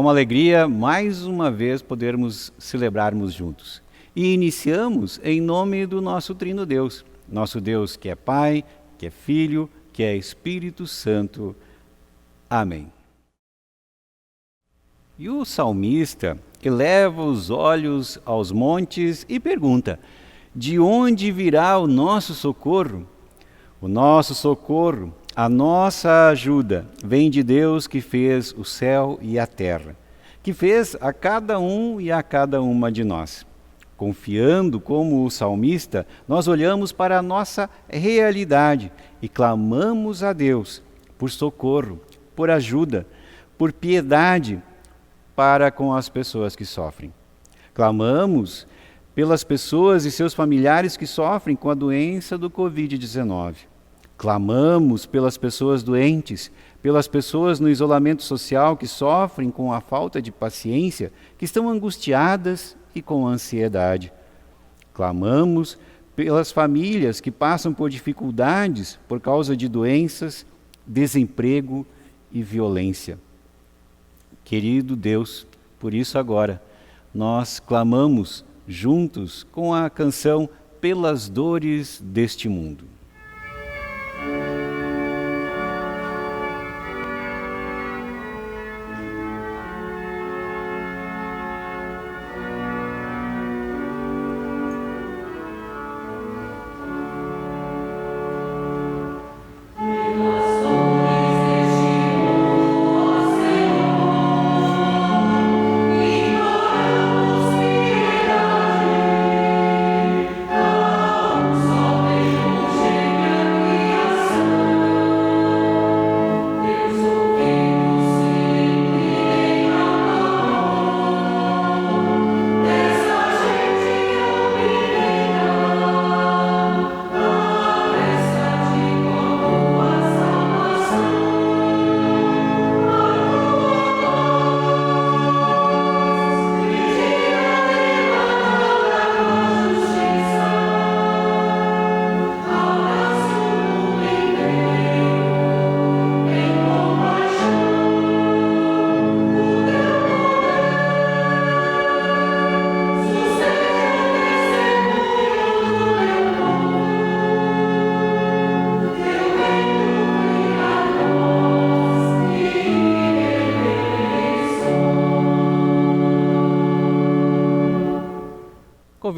uma alegria, mais uma vez, podermos celebrarmos juntos. E iniciamos em nome do nosso Trino Deus. Nosso Deus que é Pai, que é Filho, que é Espírito Santo. Amém. E o salmista eleva os olhos aos montes e pergunta: de onde virá o nosso socorro? O nosso socorro, a nossa ajuda, vem de Deus que fez o céu e a terra, que fez a cada um e a cada uma de nós. Confiando como o salmista, nós olhamos para a nossa realidade e clamamos a Deus por socorro, por ajuda, por piedade para com as pessoas que sofrem. Clamamos pelas pessoas e seus familiares que sofrem com a doença do Covid-19. Clamamos pelas pessoas doentes, pelas pessoas no isolamento social que sofrem com a falta de paciência, que estão angustiadas e com ansiedade. Clamamos pelas famílias que passam por dificuldades por causa de doenças, desemprego e violência. Querido Deus, por isso agora nós clamamos juntos com a canção Pelas Dores deste Mundo.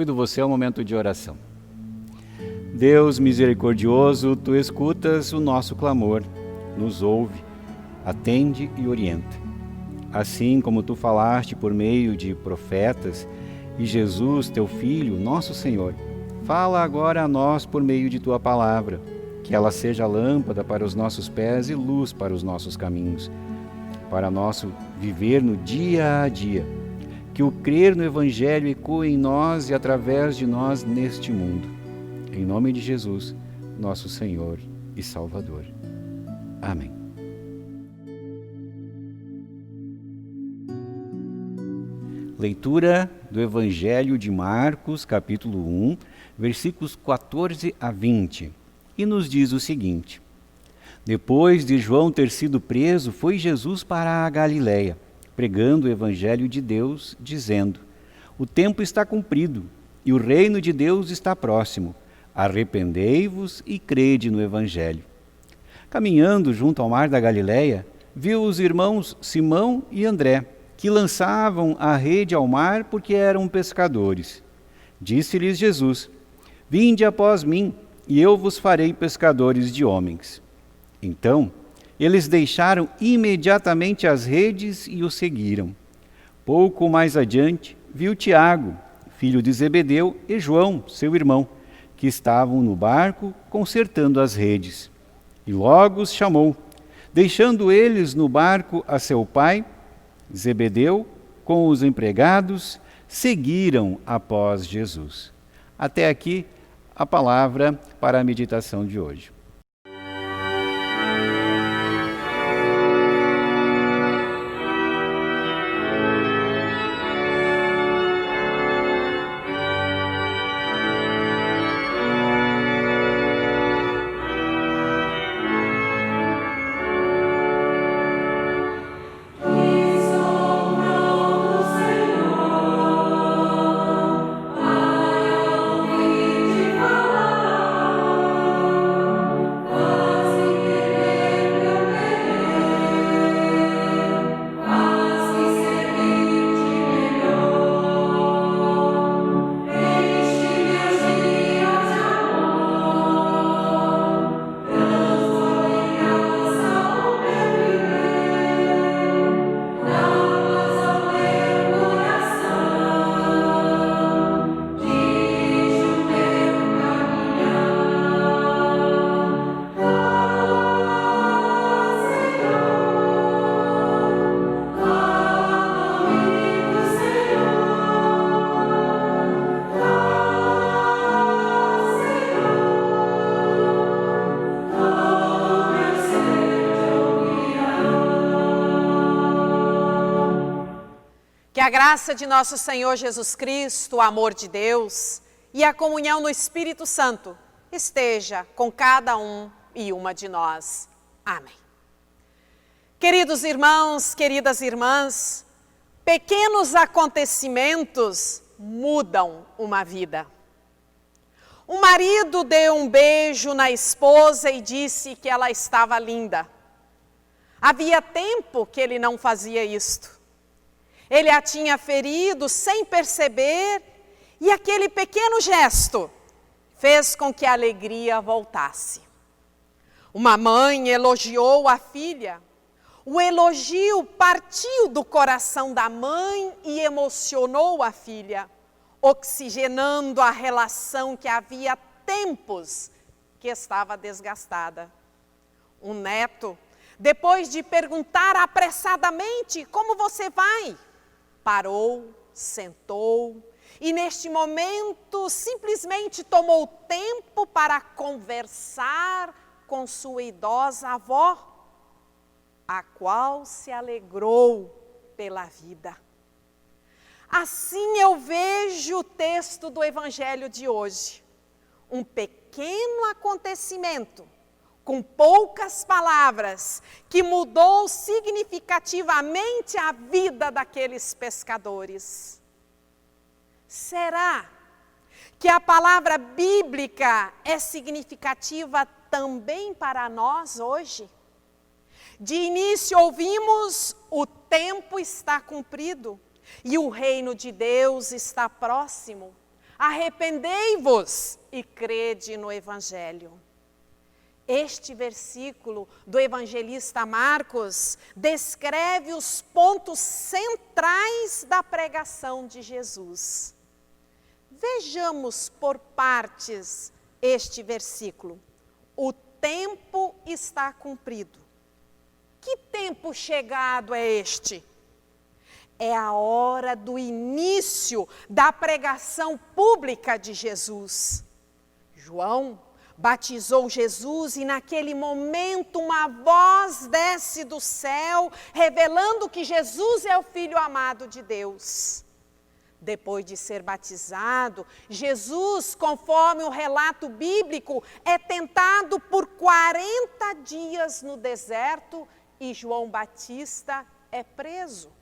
Convido você ao momento de oração. Deus misericordioso, Tu escutas o nosso clamor, nos ouve, atende e orienta. Assim como Tu falaste por meio de profetas e Jesus, Teu Filho, nosso Senhor, fala agora a nós por meio de Tua palavra, que ela seja lâmpada para os nossos pés e luz para os nossos caminhos, para nosso viver no dia a dia. Que o crer no Evangelho ecoe em nós e através de nós neste mundo. Em nome de Jesus, nosso Senhor e Salvador. Amém. Leitura do Evangelho de Marcos, capítulo 1, versículos 14 a 20. E nos diz o seguinte: Depois de João ter sido preso, foi Jesus para a Galiléia, pregando o Evangelho de Deus, dizendo: O tempo está cumprido e o reino de Deus está próximo. Arrependei-vos e crede no Evangelho. Caminhando junto ao mar da Galiléia, viu os irmãos Simão e André, que lançavam a rede ao mar porque eram pescadores. Disse-lhes Jesus: Vinde após mim, e eu vos farei pescadores de homens. Então, eles deixaram imediatamente as redes e o seguiram. Pouco mais adiante, viu Tiago, filho de Zebedeu, e João, seu irmão, que estavam no barco consertando as redes. E logo os chamou, deixando eles no barco a seu pai, Zebedeu, com os empregados, seguiram após Jesus. Até aqui a palavra para a meditação de hoje. Please, a graça de nosso Senhor Jesus Cristo, o amor de Deus e a comunhão no Espírito Santo esteja com cada um e uma de nós. Amém. Queridos irmãos, queridas irmãs, pequenos acontecimentos mudam uma vida. O marido deu um beijo na esposa e disse que ela estava linda. Havia tempo que ele não fazia isto. Ele a tinha ferido sem perceber e aquele pequeno gesto fez com que a alegria voltasse. Uma mãe elogiou a filha. O elogio partiu do coração da mãe e emocionou a filha, oxigenando a relação que havia tempos que estava desgastada. O neto, depois de perguntar apressadamente como você vai, parou, sentou e neste momento simplesmente tomou tempo para conversar com sua idosa avó, a qual se alegrou pela vida. Assim eu vejo o texto do Evangelho de hoje. Um pequeno acontecimento, com poucas palavras, que mudou significativamente a vida daqueles pescadores. Será que a palavra bíblica é significativa também para nós hoje? De início ouvimos: o tempo está cumprido e o reino de Deus está próximo. Arrependei-vos e crede no Evangelho. Este versículo do evangelista Marcos descreve os pontos centrais da pregação de Jesus. Vejamos por partes este versículo. O tempo está cumprido. Que tempo chegado é este? É a hora do início da pregação pública de Jesus. João batizou Jesus e naquele momento uma voz desce do céu, revelando que Jesus é o Filho amado de Deus. Depois de ser batizado, Jesus, conforme o relato bíblico, é tentado por 40 dias no deserto e João Batista é preso.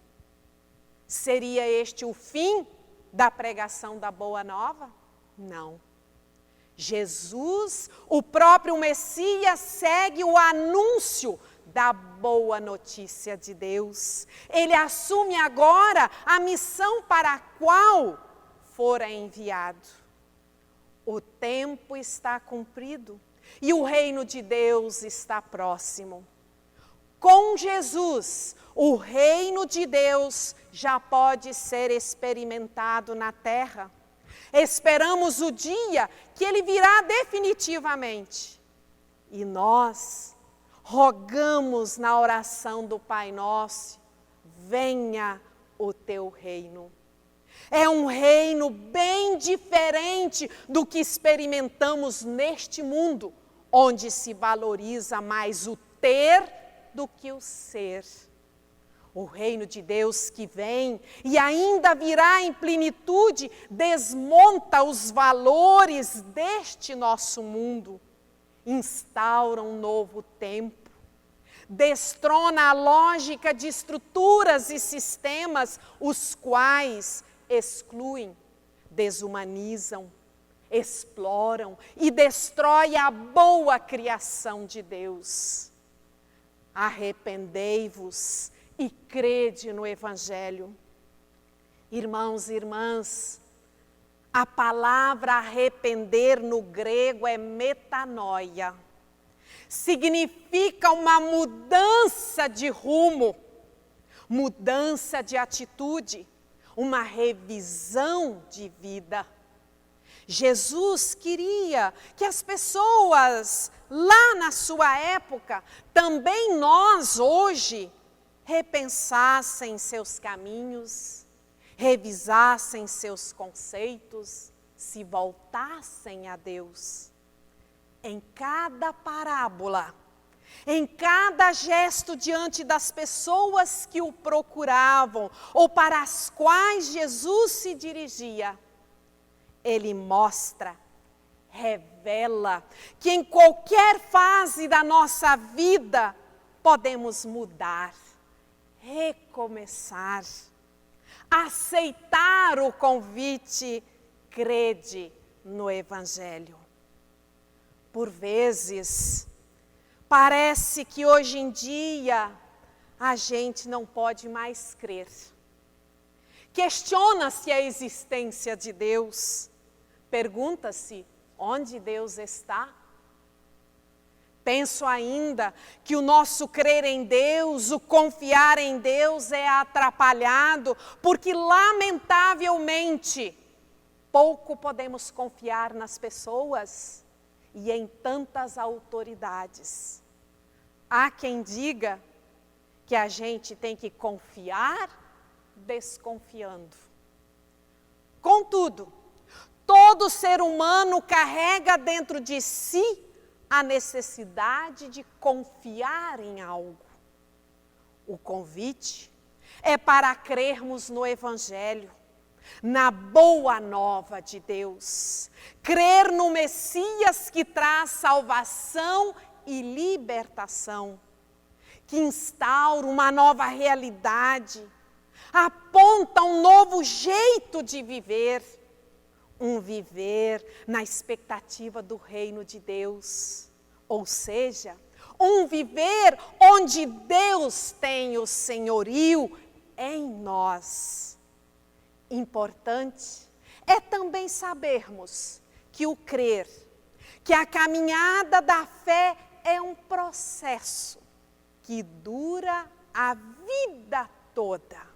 Seria este o fim da pregação da Boa Nova? Não. Jesus, o próprio Messias, segue o anúncio da boa notícia de Deus. Ele assume agora a missão para a qual fora enviado. O tempo está cumprido e o reino de Deus está próximo. Com Jesus, o reino de Deus já pode ser experimentado na terra. Esperamos o dia que ele virá definitivamente. E nós rogamos na oração do Pai Nosso: venha o teu reino. É um reino bem diferente do que experimentamos neste mundo, onde se valoriza mais o ter do que o ser. O reino de Deus que vem e ainda virá em plenitude desmonta os valores deste nosso mundo, instaura um novo tempo, destrona a lógica de estruturas e sistemas os quais excluem, desumanizam, exploram e destroem a boa criação de Deus. Arrependei-vos e crede no Evangelho. Irmãos e irmãs, a palavra arrepender no grego é metanoia. Significa uma mudança de rumo, mudança de atitude, uma revisão de vida. Jesus queria que as pessoas lá na sua época, também nós hoje, repensassem seus caminhos, revisassem seus conceitos, se voltassem a Deus. Em cada parábola, Em cada gesto diante das pessoas que o procuravam ou para as quais Jesus se dirigia, ele mostra, revela que em qualquer fase da nossa vida podemos mudar, recomeçar, aceitar o convite, crede no Evangelho. Por vezes, parece que hoje em dia a gente não pode mais crer. Questiona-se a existência de Deus. Pergunta-se onde Deus está. Penso ainda que o nosso crer em Deus, o confiar em Deus é atrapalhado, porque lamentavelmente pouco podemos confiar nas pessoas e em tantas autoridades. Há quem diga que a gente tem que confiar desconfiando. Contudo, todo ser humano carrega dentro de si a necessidade de confiar em algo. O convite é para crermos no Evangelho, na boa nova de Deus, crer no Messias que traz salvação e libertação, que instaura uma nova realidade, aponta um novo jeito de viver, um viver na expectativa do reino de Deus, ou seja, um viver onde Deus tem o senhorio em nós. Importante é também sabermos que o crer, que a caminhada da fé é um processo que dura a vida toda.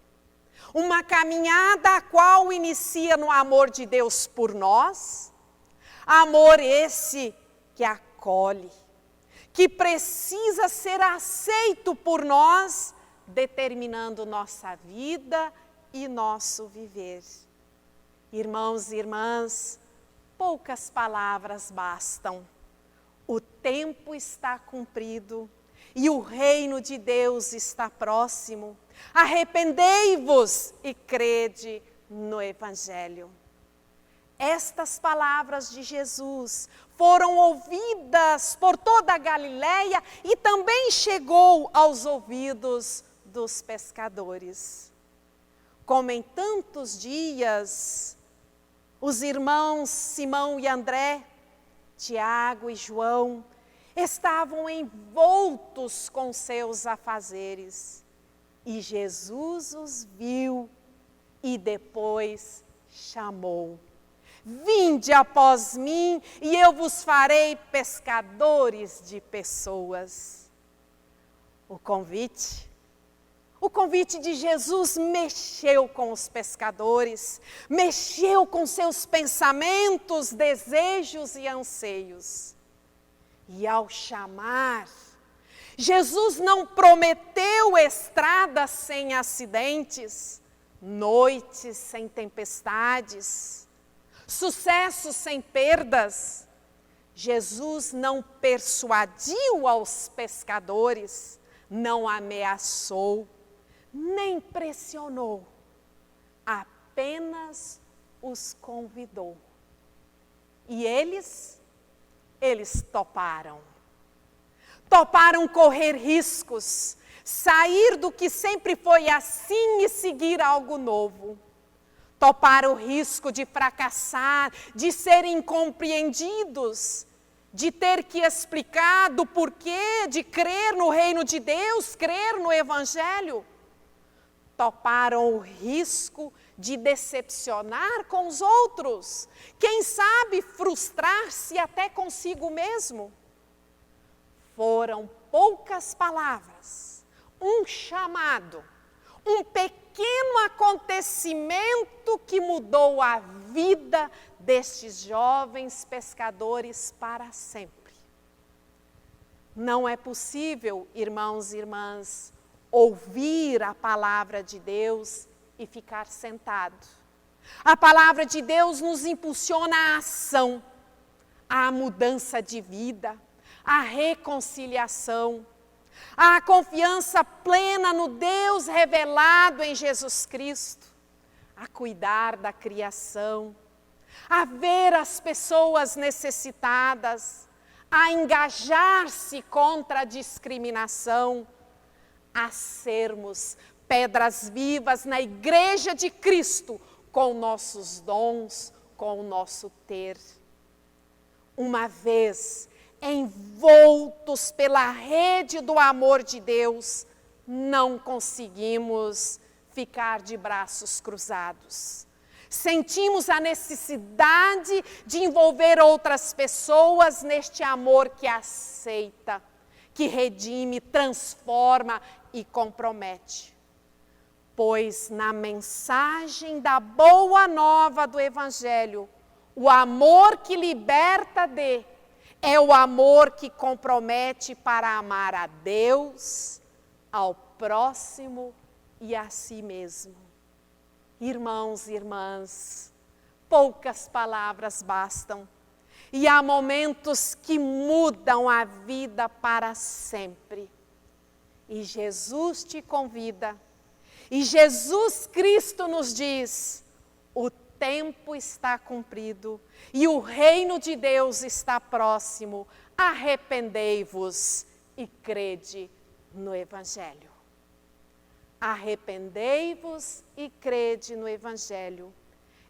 Uma caminhada a qual inicia no amor de Deus por nós, amor esse que acolhe, que precisa ser aceito por nós, determinando nossa vida e nosso viver. Irmãos e irmãs, poucas palavras bastam. O tempo está cumprido e o reino de Deus está próximo. Arrependei-vos e crede no Evangelho. Estas palavras de Jesus foram ouvidas por toda a Galileia e também chegou aos ouvidos dos pescadores. Como em tantos dias, os irmãos Simão e André, Tiago e João, estavam envoltos com seus afazeres. E Jesus os viu e depois chamou. Vinde após mim e eu vos farei pescadores de pessoas. O convite de Jesus mexeu com os pescadores, mexeu com seus pensamentos, desejos e anseios. E ao chamar, Jesus não prometeu estradas sem acidentes, noites sem tempestades, sucessos sem perdas. Jesus não persuadiu aos pescadores, não ameaçou, nem pressionou, apenas os convidou. E eles toparam. Toparam correr riscos, sair do que sempre foi assim e seguir algo novo. Toparam o risco de fracassar, de serem incompreendidos, de ter que explicar do porquê de crer no reino de Deus, crer no Evangelho. Toparam o risco de decepcionar com os outros, quem sabe frustrar-se até consigo mesmo. Foram poucas palavras, um chamado, um pequeno acontecimento que mudou a vida destes jovens pescadores para sempre. Não é possível, irmãos e irmãs, ouvir a palavra de Deus e ficar sentado. A palavra de Deus nos impulsiona à ação, à mudança de vida, a reconciliação, a confiança plena no Deus revelado em Jesus Cristo, a cuidar da criação, a ver as pessoas necessitadas, a engajar-se contra a discriminação, a sermos pedras vivas na Igreja de Cristo, com nossos dons, com o nosso ter. Uma vez envoltos pela rede do amor de Deus, não conseguimos ficar de braços cruzados. Sentimos a necessidade de envolver outras pessoas neste amor que aceita, que redime, transforma e compromete. Pois na mensagem da boa nova do Evangelho, o amor que liberta é o amor que compromete para amar a Deus, ao próximo e a si mesmo. Irmãos e irmãs, poucas palavras bastam, e há momentos que mudam a vida para sempre. E Jesus te convida, e Jesus Cristo nos diz: o tempo está cumprido e o reino de Deus está próximo. Arrependei-vos e crede no Evangelho. Arrependei-vos e crede no Evangelho.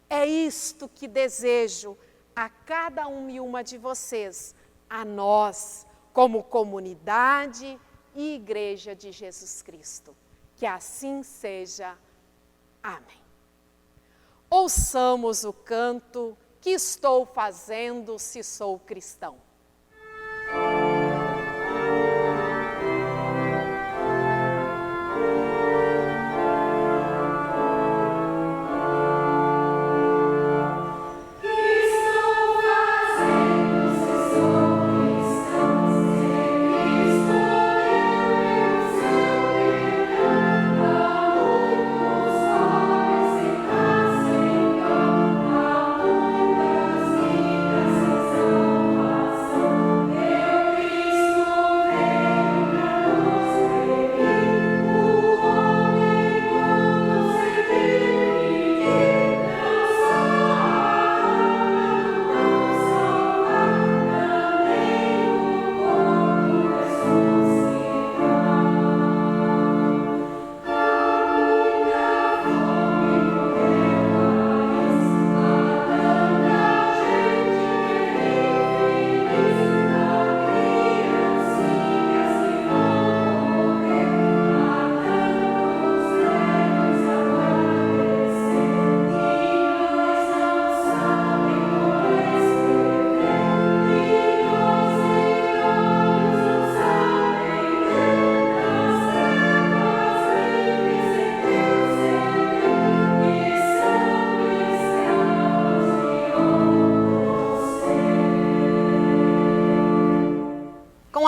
É isto que desejo a cada um e uma de vocês, a nós, como comunidade e Igreja de Jesus Cristo. Que assim seja. Amém. Ouçamos o canto Que estou fazendo se sou cristão.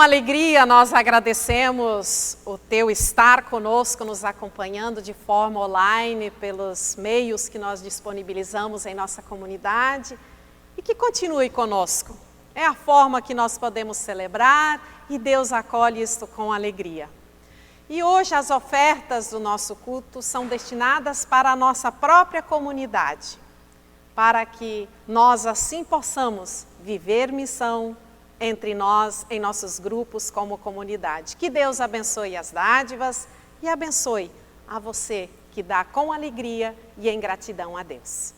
Com alegria nós agradecemos o teu estar conosco, nos acompanhando de forma online pelos meios que nós disponibilizamos em nossa comunidade e que continue conosco. É a forma que nós podemos celebrar e Deus acolhe isto com alegria. E hoje as ofertas do nosso culto são destinadas para a nossa própria comunidade, para que nós assim possamos viver missão entre nós, em nossos grupos como comunidade. Que Deus abençoe as dádivas e abençoe a você que dá com alegria e em gratidão a Deus.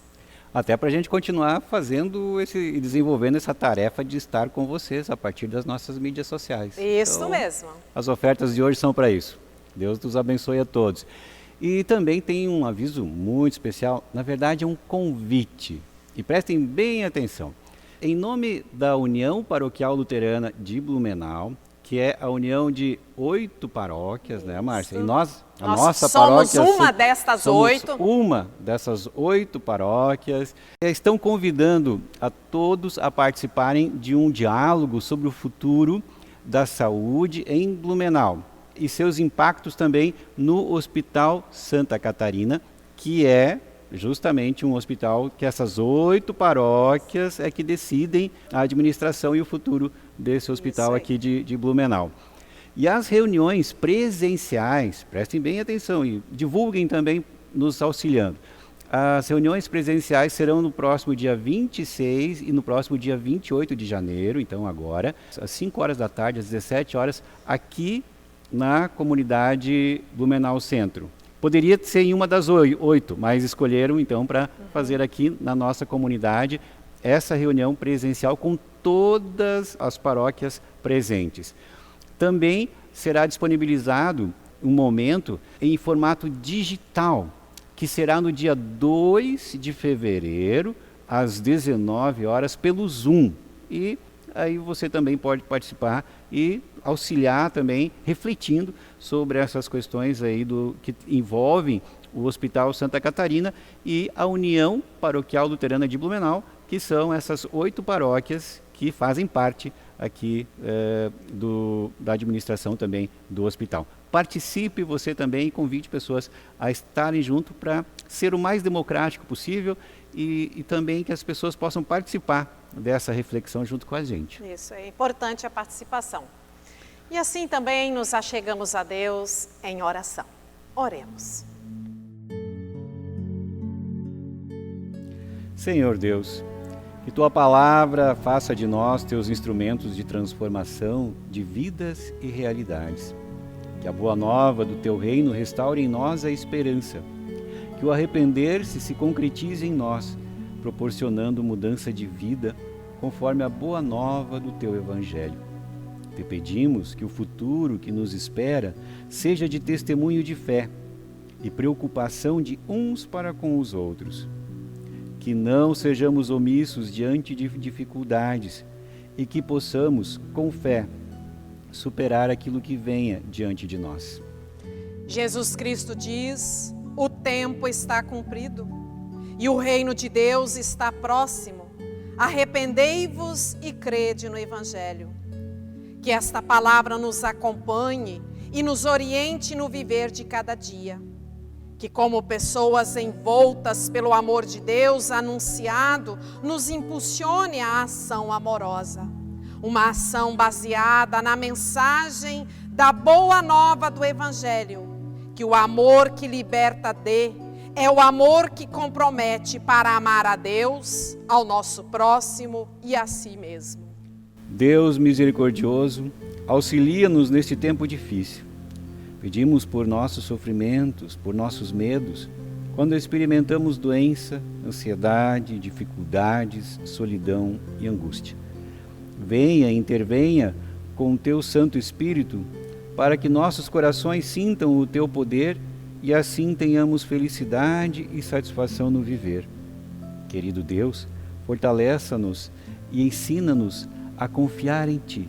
Até para a gente continuar fazendo e desenvolvendo essa tarefa de estar com vocês a partir das nossas mídias sociais. Isso então, mesmo. As ofertas de hoje são para isso. Deus nos abençoe a todos. E também tem um aviso muito especial, na verdade é um convite. E prestem bem atenção. Em nome da União Paroquial Luterana de Blumenau, que é a união de 8 paróquias, né, Márcia? E nós nossa somos paróquia... uma destas 8. Uma dessas 8 paróquias. Estão convidando a todos a participarem de um diálogo sobre o futuro da saúde em Blumenau e seus impactos também no Hospital Santa Catarina, que é justamente um hospital que essas 8 paróquias é que decidem a administração e o futuro desse hospital aqui de Blumenau. E as reuniões presenciais, prestem bem atenção e divulguem também nos auxiliando. As reuniões presenciais serão no próximo dia 26 e no próximo dia 28 de janeiro, então agora, às 5 horas da tarde, às 17 horas, aqui na comunidade Blumenau Centro. Poderia ser em uma das 8, mas escolheram então para fazer aqui na nossa comunidade essa reunião presencial com todas as paróquias presentes. Também será disponibilizado um momento em formato digital, que será no dia 2 de fevereiro, às 19 horas, pelo Zoom. E aí você também pode participar e auxiliar também, refletindo sobre essas questões aí que envolvem o Hospital Santa Catarina e a União Paroquial Luterana de Blumenau, que são essas 8 paróquias que fazem parte aqui da administração também do hospital. Participe você também e convide pessoas a estarem junto para ser o mais democrático possível e também que as pessoas possam participar dessa reflexão junto com a gente. Isso, é importante a participação. E assim também nos achegamos a Deus em oração. Oremos. Senhor Deus, que Tua Palavra faça de nós Teus instrumentos de transformação de vidas e realidades. Que a boa nova do Teu reino restaure em nós a esperança. Que o arrepender-se se concretize em nós, proporcionando mudança de vida conforme a boa nova do Teu Evangelho. Te pedimos que o futuro que nos espera seja de testemunho de fé e preocupação de uns para com os outros. Que não sejamos omissos diante de dificuldades e que possamos, com fé, superar aquilo que venha diante de nós. Jesus Cristo diz: o tempo está cumprido e o reino de Deus está próximo. Arrependei-vos e crede no Evangelho. Que esta palavra nos acompanhe e nos oriente no viver de cada dia. Que, como pessoas envoltas pelo amor de Deus anunciado, nos impulsione a ação amorosa. Uma ação baseada na mensagem da boa nova do Evangelho, que o amor que liberta é o amor que compromete para amar a Deus, ao nosso próximo e a si mesmo. Deus misericordioso, auxilia-nos neste tempo difícil. Pedimos por nossos sofrimentos, por nossos medos, quando experimentamos doença, ansiedade, dificuldades, solidão e angústia. Venha e intervenha com o Teu Santo Espírito para que nossos corações sintam o Teu poder e assim tenhamos felicidade e satisfação no viver. Querido Deus, fortaleça-nos e ensina-nos a confiar em Ti,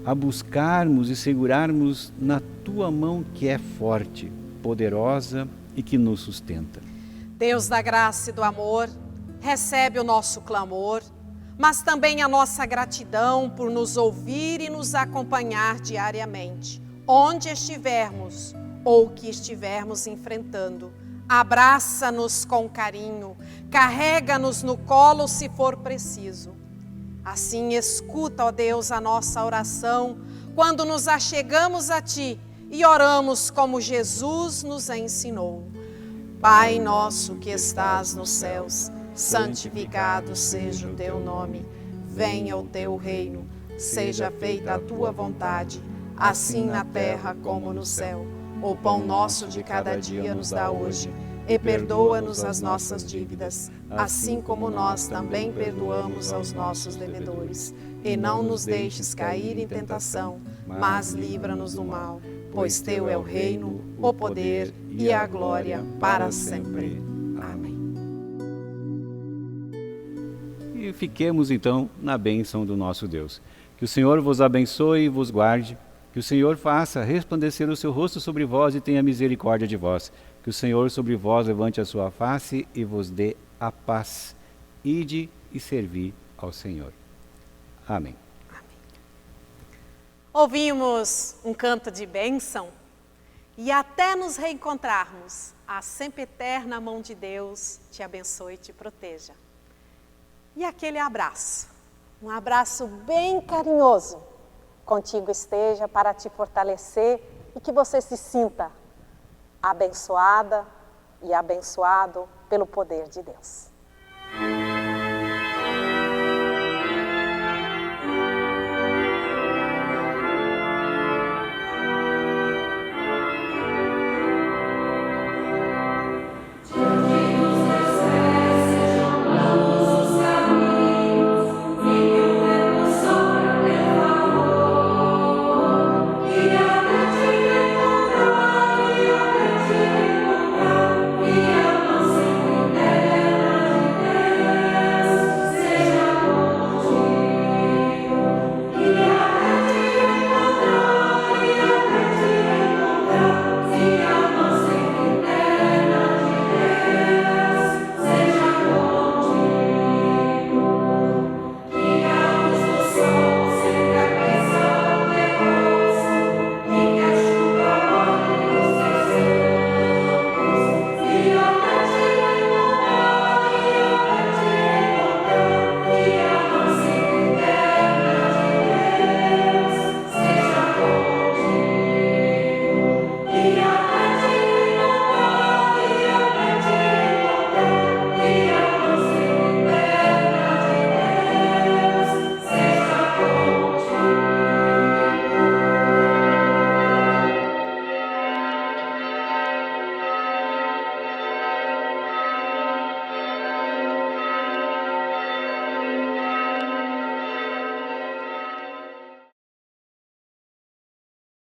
a buscarmos e segurarmos na Tua mão que é forte, poderosa e que nos sustenta. Deus da graça e do amor, recebe o nosso clamor, mas também a nossa gratidão por nos ouvir e nos acompanhar diariamente, onde estivermos ou que estivermos enfrentando. Abraça-nos com carinho, carrega-nos no colo se for preciso. Assim, escuta, ó Deus, a nossa oração, quando nos achegamos a Ti e oramos como Jesus nos ensinou. Pai nosso que estás nos céus, santificado seja o Teu nome. Venha o Teu reino, seja feita a Tua vontade, assim na terra como no céu. O pão nosso de cada dia nos dá hoje, e perdoa-nos as nossas dívidas, assim como nós também perdoamos aos nossos devedores. E não nos deixes cair em tentação, mas livra-nos do mal, pois Teu é o reino, o poder e a glória para sempre. Amém. E fiquemos então na bênção do nosso Deus. Que o Senhor vos abençoe e vos guarde, que o Senhor faça resplandecer o seu rosto sobre vós e tenha misericórdia de vós. Que o Senhor sobre vós levante a sua face e vos dê a paz. Ide e servi ao Senhor. Amém. Ouvimos um canto de bênção E até nos reencontrarmos, a sempre eterna mão de Deus te abençoe e te proteja. E aquele abraço, um abraço bem carinhoso, contigo esteja para te fortalecer e que você se sinta abençoada e abençoado pelo poder de Deus.